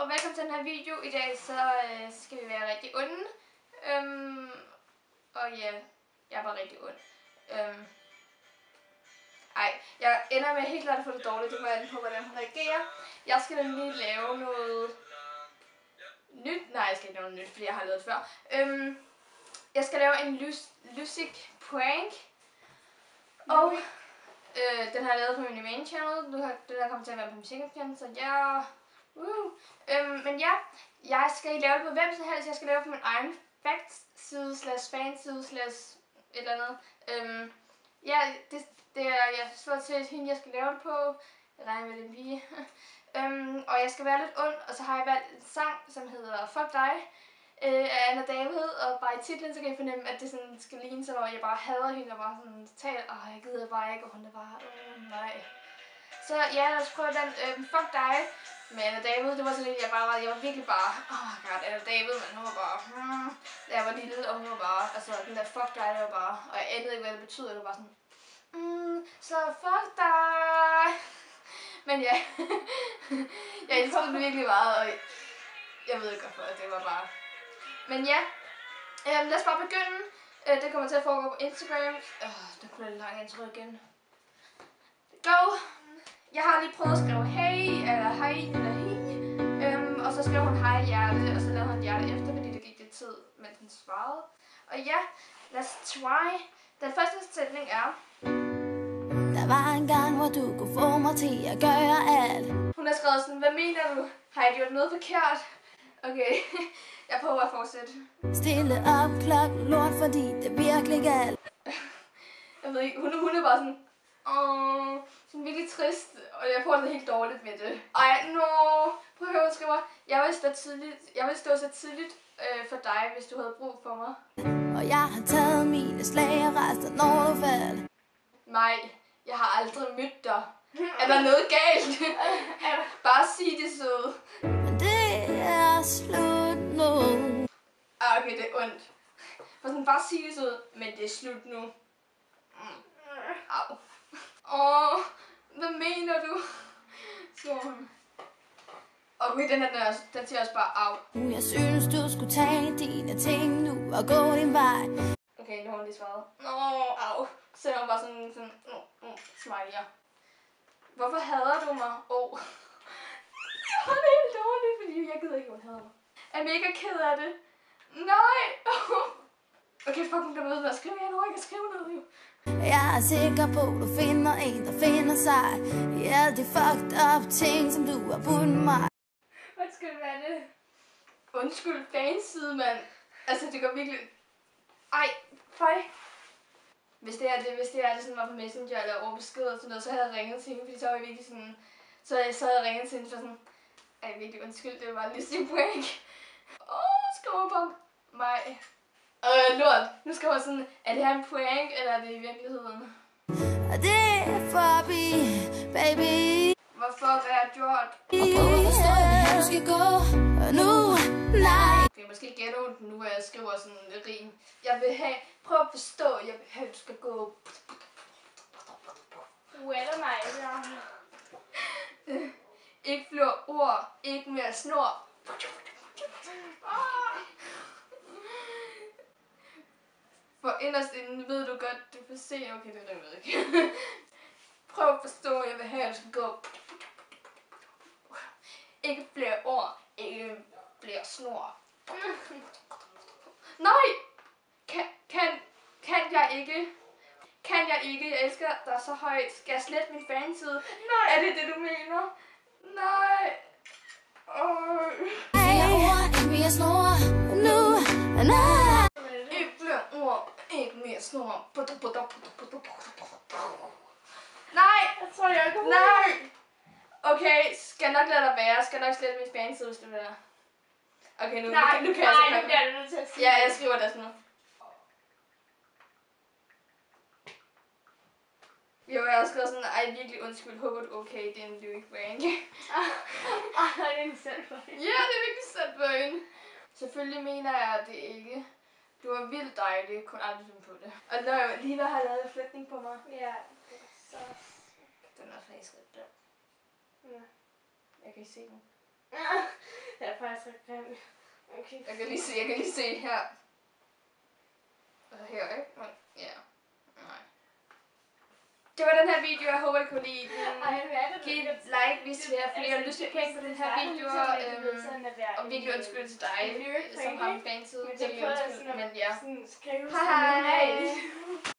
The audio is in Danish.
og velkommen til den her video. I dag så skal vi være rigtig onde. Og ja, jeg er bare rigtig ond. Jeg ender med helt klart at få det dårligt. Det må jeg på, hvordan hun reagerer. Jeg skal nemlig lave noget nyt. Nej, jeg skal ikke lave noget nyt, fordi jeg har lavet det før. Jeg skal lave en Lusic prank. Og den har jeg lavet på min main channel. Nu har den her kommet til at være på min second channel, så ja. Men ja, jeg skal ikke lave det på hvem som helst. Jeg skal lave det på min egen fact-side, /fan-side, et eller andet. Ja, det er jeg slået til hende, jeg skal lave det på. Jeg regner med det pige. Og jeg skal være lidt ond, og så har jeg valgt en sang, som hedder Fuck dig, af Anna David, og bare i titlen, så kan I fornemme, at det sådan skal ligne som om jeg bare hader hende, og bare sådan totalt, jeg gider bare ikke, og hun er bare, nej. Så ja, lad os prøve den, Fuck dig, med Anna David. Det var sådan lidt, jeg var virkelig bare, god, Anna David, men hun var bare, da jeg var lille, og hun var bare, altså den der Fuck dig, det var bare, og jeg anede ikke, hvad det betyder, det var bare sådan, så fuck dig. Men ja, jeg elskede den virkelig meget, og jeg ved ikke hvorfor, det var bare. Men ja, lad os bare begynde. Det kommer til at foregå på Instagram. Det kunne være en lang intro igen. Go! Jeg har lige prøvet at skrive hey, eller hej, eller hey. Og så skrev hun hej hjerte, og så lavede hun hjerte efter, fordi det gik lidt tid, mens hun svarede. Og ja, let's try. Den første sætning er: der var en gang, hvor du kunne få mig til at gøre alt. Hun har skrevet sådan, hvad mener du? Har jeg gjort noget forkert? Okay, jeg prøver at fortsætte. Stille op klokken lort, fordi det virkelig galt. Jeg ved ikke, hun er bare sådan, sådan virkelig trist, og jeg får det helt dårligt med det. Prøv at høre, hun skriver, jeg vil stå så tidligt for dig, hvis du havde brug for mig. Og jeg har taget mine slagerester, når du faldt. Nej, jeg har aldrig mødt dig. Er der noget galt? Bare sig det så. Men det er slut nu. Okay, det er ondt. For sådan, bare sige det så, men det er slut nu. Au. Hvad mener du? Så. Okay, den siger også bare au. Jeg synes, du skulle tage dine ting nu og gå din vej. Okay, nu har hun lige svaret. Au. Så hun bare sådan smiley. Hvorfor hader du mig? Jeg har det helt dårligt, fordi jeg gider ikke, hun hader mig. Jeg er mega ked af det. Nej. Okay, fuck, hun bliver ved med at skrive. Jeg når ikke at skrive noget, jo. Jeg er sikker på, du finder en, der finder sig i alle de fucked up ting, som du har bundet mig. Undskyld, hvad er det? Undskyld, fanside, mand. Altså, det går virkelig. Ej, fej. Hvis det er det sådan var på Messenger eller over besked og sådan noget, så havde jeg ringet til hende, fordi så var jeg virkelig sådan, så havde jeg ringet til hende for sådan, virkelig undskyld, det var lige sådan en prank. Skriver på mig. Lort, nu skriver jeg sådan, er det her en prank, eller er det i virkeligheden? Og det er forbi, baby. Hvorfor hvad jeg har gjort? Og prøv at forstå, at du skal gå, og nu, nej. Det er måske gætte nu, hvor jeg skriver sådan et rim. Prøv at forstå, jeg vil have, at du skal gå. Eller mig, ja. Ikke flere ord, ikke mere snor. For inderst inden ved du godt, du får se. Okay, det ved jeg ikke. Prøv at forstå, jeg vil have, at du skal gå. Ikke flere ord, ikke flere snor. Nej! Kan jeg ikke? Kan jeg ikke? Jeg elsker dig så højt. Skal jeg slette min fanside? Nej! Er det det, du mener? Nej! Ikke mere snor, nu, nej. Ikke flere ord, ikke mere snor. Nej! Jeg tror, jeg kommer. Nej! Okay, skal jeg nok lade dig være. Skal jeg nok slette min fanside, hvis det vil være. Okay, nu kan jeg så nu bliver du nødt til at sige. Ja, jeg skriver det sådan noget. Jo, jeg har skrevet sådan, virkelig undskyld, håber du okay, det er en lyrik prank. Det er en selvbøjning. Ja, det er virkelig selvbøjning. Selvfølgelig mener jeg det ikke. Du er vildt dejlig, kun aldrig finde på det. Og når jeg lige har lavet en flætning på mig. Ja, det er så. Den er faktisk ret der. Ja. Jeg kan ikke se den. Det er faktisk ret grimt. Okay. Jeg kan lige se her. Og her, ikke? Ja. Nej. Det var den her video, jeg håber, I kunne lide den. Giv et like, hvis I har flere lyst på den her video. Og virkelig undskyld til dig, som har en fanside. Virkelig undskyld, men ja. Hej Hej hej!